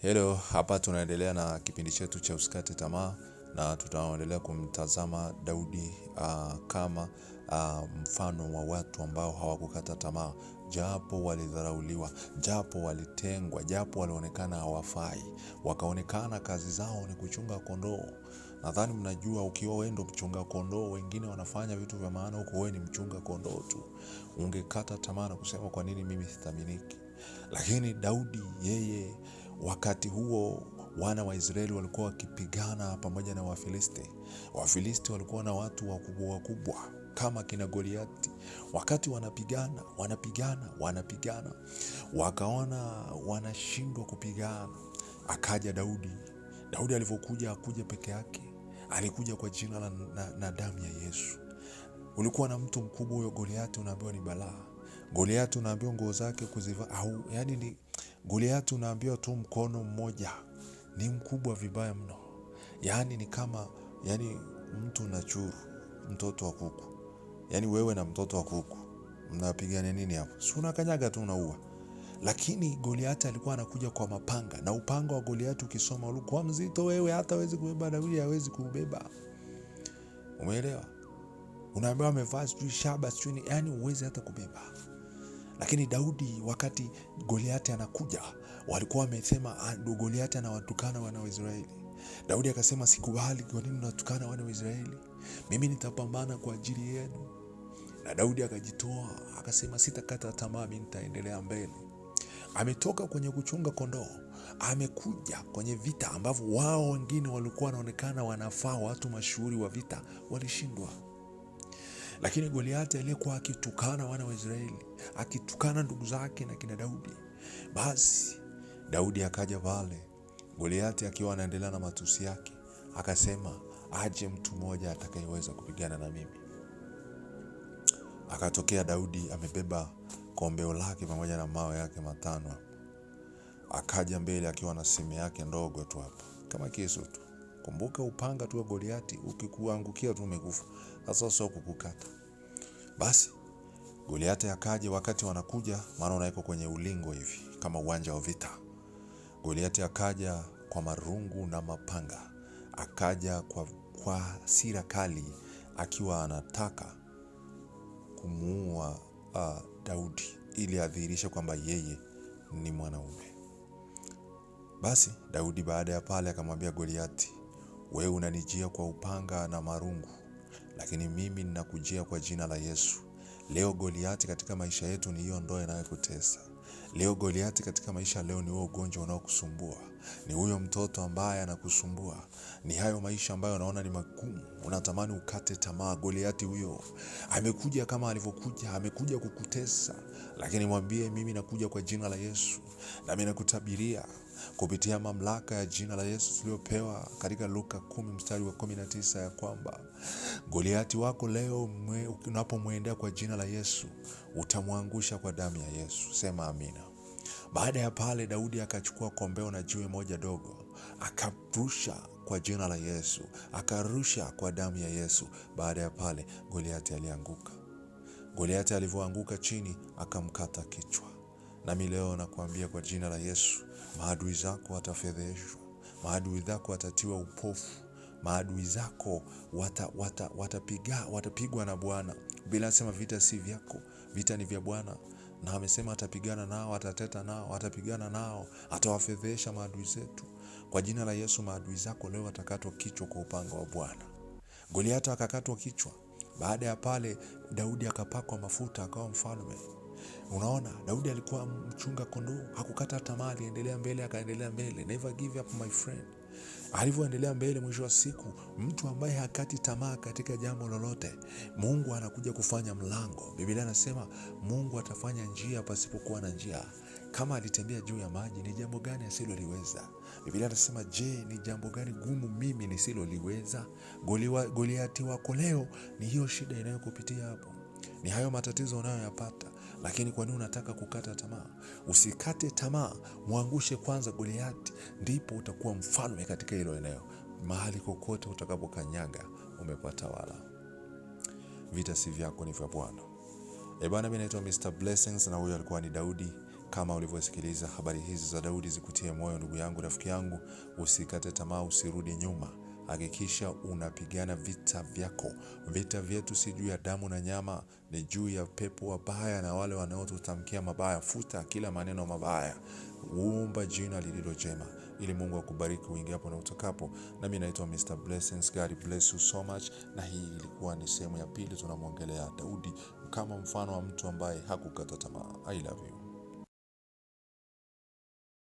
Hello, hapa tunaendelea na kipindi chetu cha usikate tamaa na tutaendelea kumtazama Daudi kama mfano wa watu ambao hawakukata tamaa, japo walidharauliwa, japo walitengwa, japo walionekana hawafai, wakaonekana kazi zao ni kuchunga kondoo. Nadhani mnajua ukiwa wewe ndo mchunga kondoo, wengine wanafanya vitu vya maana huko, wewe ni mchunga kondoo tu. Ungekata tamaa na kusema kwa nini mimi sithaminiki? Lakini Daudi yeye, wakati huo wana wa Israeli walikuwa wakipigana pamoja na Wafilisti. Wafilisti walikuwa na watu wakubwa wakubwa kama kina Goliati. Wakati wanapigana, wakaona wanashindwa kupigana. Akaja Daudi. Daudi alivyokuja hakuja peke yake, alikuja kwa jina na damu ya Yesu. Ulikuwa na mtu mkubwa huyo Goliati, unaambiwa ni balaa. Goliati unaambiwa nguo zake kuzivaa ni Goliati unaambiwa tu mkono mmoja ni mkubwa vibaya mno. Ni kama mtu na churu, mtoto wa kuku. Wewe na mtoto wa kuku mnapigana nini hapo? Si unakanyaga tu unaua. Lakini Goliati alikuwa anakuja kwa mapanga, na upanga wa Goliati ukisoma ulikuwa mzito, wewe hata hawezi kubeba, Daudi hawezi kubeba. Umeelewa? Unaambiwa amevaa shaba huwezi hata kubeba. Lakini Daudi wakati Goliati anakuja, walikuwa wamesema Goliati anawatukana wana wa Israeli. Daudi akasema sikubali, kwa nini unatukana wana wa Israeli? Mimi nitapambana kwa ajili yenu. Na Daudi akajitoa, akasema sitakata tamaa, mimi nitaendelea mbele. Ametoka kwenye kuchunga kondoo, amekuja kwenye vita ambavyo wao wengine walikuwa wanaonekana wanafaa, watu mashuhuri wa vita, walishindwa. Lakini Goliati aliyekuwa akitukana wana wa Israeli, akitukana ndugu zake na kina Daudi. Basi Daudi akaja pale, Goliati akiwa anaendelea na matusi yake, akasema aje mtu mmoja atakayeweza kupigana na mimi. Akatokea Daudi amebeba kombeo lake pamoja na mawe yake 5. Akaja mbele akiwa na simu yake ndogo tu hapa, kama kisu tu. Kumbuka upanga tu wa Goliati ukikuangukia tu umekufa. Sasa sio kukukata. Basi Goliati akaja, wakati wanakuja, maana unaiko kwenye ulingo hivi kama uwanja wa vita. Goliati akaja kwa marungu na mapanga. Akaja kwa hasira kali, akiwa anataka kumuua Daudi ili adhihirishe kwamba yeye ni mwanaume. Basi Daudi baada ya pale akamwambia Goliati, wewe unanijia kwa upanga na marungu, lakini mimi ninakujia kwa jina la Yesu. Leo Goliati katika maisha yetu ni hiyo ndoa inayokutesa. Leo Goliati katika maisha leo ni huo ugonjwa unaokusumbua. Ni huyo mtoto ambaye anakusumbua. Ni hayo maisha ambayo unaona ni magumu, unatamani ukate tamaa. Goliati huyo amekuja kama alivyokuja, amekuja kukutesa. Lakini mwambie mimi nakuja kwa jina la Yesu. Na mimi nakutabiria kupitia mamlaka ya jina la Yesu tuliopewa katika Luka 10:19 ya kwamba Goliati wako leo unapomwendea kwa jina la Yesu, utamwangusha kwa damu ya Yesu. Sema amina. Baada ya pale Daudi akachukua kombeo na jiwe moja dogo, akarusha kwa jina la Yesu, akarusha kwa damu ya Yesu. Baada ya pale Goliati alianguka. Goliati alivyoanguka chini, akamkata kichwa. Nami leo nakuambia kwa jina la Yesu, maadui zako watafedheshwa, maadui zako watatiwa upofu, maadui zako watapigwa na Bwana. Bila sema vita si vyako, vita ni vya Bwana. Na amesema atapigana nao, atateta nao, atapigana nao, atawafedhesha maadui zetu. Kwa jina la Yesu, maadui zako leo watakatwa kichwa kwa upanga wa Bwana. Goliati akakatwa kichwa. Baada ya pale Daudi akapakwa mafuta akawa mfalme. Unaona, Daudi alikuwa mchunga kondoo, hakukata tamaa, aliendelea mbele, akaendelea mbele. Never give up my friend. Alivyoendelea mbele, mwisho wa siku, mtu ambaye hakati tamaa katika jambo lolote, Mungu anakuja kufanya mlango. Biblia inasema Mungu atafanya njia pasipokuwa na njia. Kama alitembea juu ya maji, ni jambo gani asiloliweza? Biblia inasema, je, ni jambo gani gumu mimi nisiloliweza? Goliati wako leo ni hiyo shida inayokupitia hapo. Ni hayo matatizo unayoyapata. Lakini kwa nini unataka kukata tamaa? Usikate tamaa, muangushe kwanza Goliati, ndipo utakuwa mfalme katika hilo eneo. Mahali kokote utakapokanyaga umepata wala. Vita si vyako, ni vya Bwana. Bwana, mimi naitwa Mr. Blessings na huyo alikuwa ni Daudi. Kama ulivyosikiliza habari hizi za Daudi zikutie moyo, ndugu yangu, rafiki yangu, usikate tamaa, usirudi nyuma. Hakikisha unapigana vita vyako. Vita vyetu si juu ya damu na nyama, ni juu ya pepo wabaya na wale wanaotutamkia mabaya. Futa kila maneno mabaya. Uomba jina lililo jema ili Mungu akubariki uingiapo na utokapo. Na mimi naitwa Mr. Blessings. God bless you so much. Na hii ilikuwa ni sehemu ya pili, tunamwongelea Daudi kama mfano wa mtu ambaye hakukata tamaa. I love you.